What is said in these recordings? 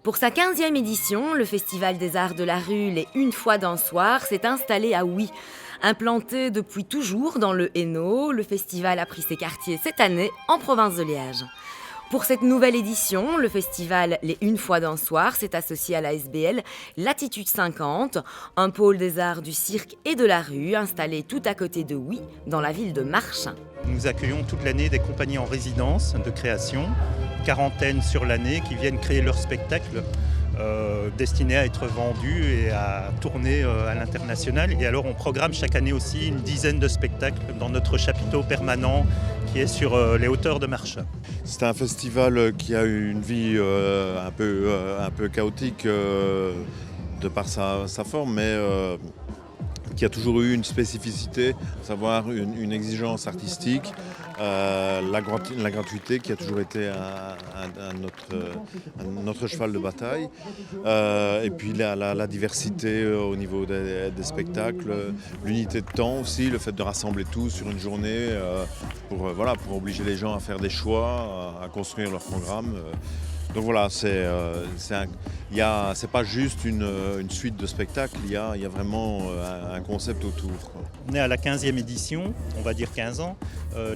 Pour sa 15e édition, le Festival des Arts de la Rue Les Une fois d'un soir s'est installé à Huy. Implanté depuis toujours dans le Hainaut, le festival a pris ses quartiers cette année en province de Liège. Pour cette nouvelle édition, le festival Les Une fois d'un soir s'est associé à la SBL Latitude 50, un pôle des arts du cirque et de la rue installé tout à côté de Huy, dans la ville de Marchin. Nous accueillons toute l'année des compagnies en résidence de création, quarantaine sur l'année, qui viennent créer leurs spectacles destinés à être vendus et à tourner à l'international. Et alors on programme chaque année aussi une dizaine de spectacles dans notre chapiteau permanent qui est sur les hauteurs de Marchin. C'est un festival qui a eu une vie un peu chaotique de par sa forme, mais qui a toujours eu une spécificité, à savoir une exigence artistique, la gratuité qui a toujours été notre cheval de bataille, et puis la diversité au niveau des spectacles, l'unité de temps aussi, le fait de rassembler tout sur une journée pour obliger les gens à faire des choix, à construire leur programme. Donc voilà, c'est pas juste une suite de spectacles, il y a vraiment un concept autour, quoi. On est à la 15e édition, on va dire 15 ans,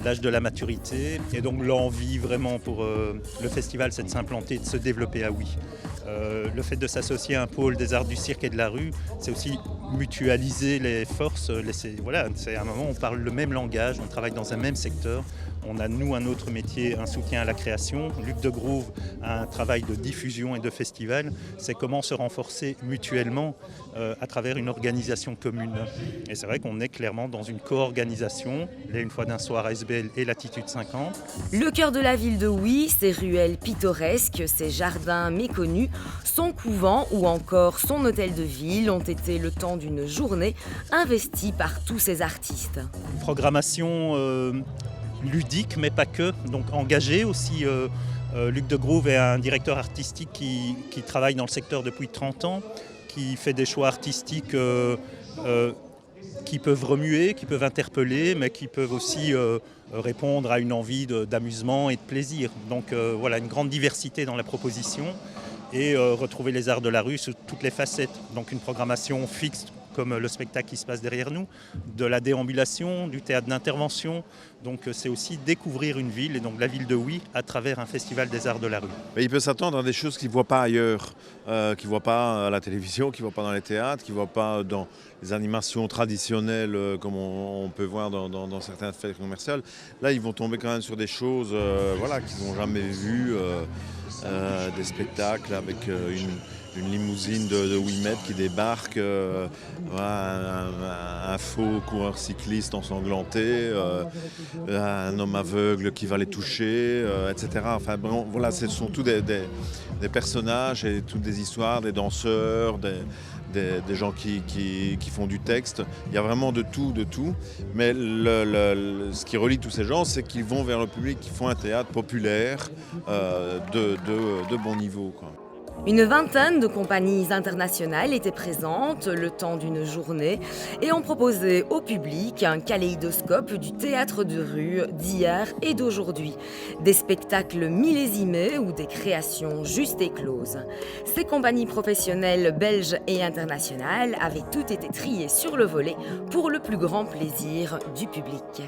l'âge de la maturité. Et donc l'envie vraiment pour le festival, c'est de s'implanter, de se développer à Huy. Le fait de s'associer à un pôle des arts du cirque et de la rue, c'est aussi mutualiser les forces. C'est à un moment où on parle le même langage, on travaille dans un même secteur. On a, nous, un autre métier, un soutien à la création. Luc de Groove a un travail de diffusion et de festival. C'est comment se renforcer mutuellement à travers une organisation commune. Et c'est vrai qu'on est clairement dans une co-organisation, les Une fois d'un soir SBL et Latitude 50. Le cœur de la ville de Huy, ses ruelles pittoresques, ses jardins méconnus, son couvent ou encore son hôtel de ville ont été le temps d'une journée investie par tous ces artistes. Programmation ludique, mais pas que, donc engagé aussi. Luc de Groove est un directeur artistique qui travaille dans le secteur depuis 30 ans, qui fait des choix artistiques qui peuvent remuer, qui peuvent interpeller, mais qui peuvent aussi répondre à une envie d'amusement et de plaisir. Donc voilà, une grande diversité dans la proposition et retrouver les arts de la rue sous toutes les facettes. Donc une programmation fixe comme le spectacle qui se passe derrière nous, de la déambulation, du théâtre d'intervention. Donc c'est aussi découvrir une ville, et donc la ville de Huy, à travers un festival des arts de la rue. Mais il peut s'attendre à des choses qu'il ne voit pas ailleurs, qu'il ne voit pas à la télévision, qu'il ne voit pas dans les théâtres, qu'il ne voit pas dans les animations traditionnelles comme on peut voir dans certaines fêtes commerciales. Là, ils vont tomber quand même sur des choses qu'ils n'ont jamais vues, des spectacles avec une limousine de 8 mètres qui débarque, un faux coureur cycliste ensanglanté, un homme aveugle qui va les toucher, etc. Enfin, bon, voilà, ce sont tous des personnages et toutes des histoires, des danseurs, des gens qui font du texte. Il y a vraiment de tout. Mais ce qui relie tous ces gens, c'est qu'ils vont vers le public, qui font un théâtre populaire de bon niveau, quoi. Une vingtaine de compagnies internationales étaient présentes le temps d'une journée et ont proposé au public un kaléidoscope du théâtre de rue d'hier et d'aujourd'hui. Des spectacles millésimés ou des créations juste écloses. Ces compagnies professionnelles belges et internationales avaient toutes été triées sur le volet pour le plus grand plaisir du public.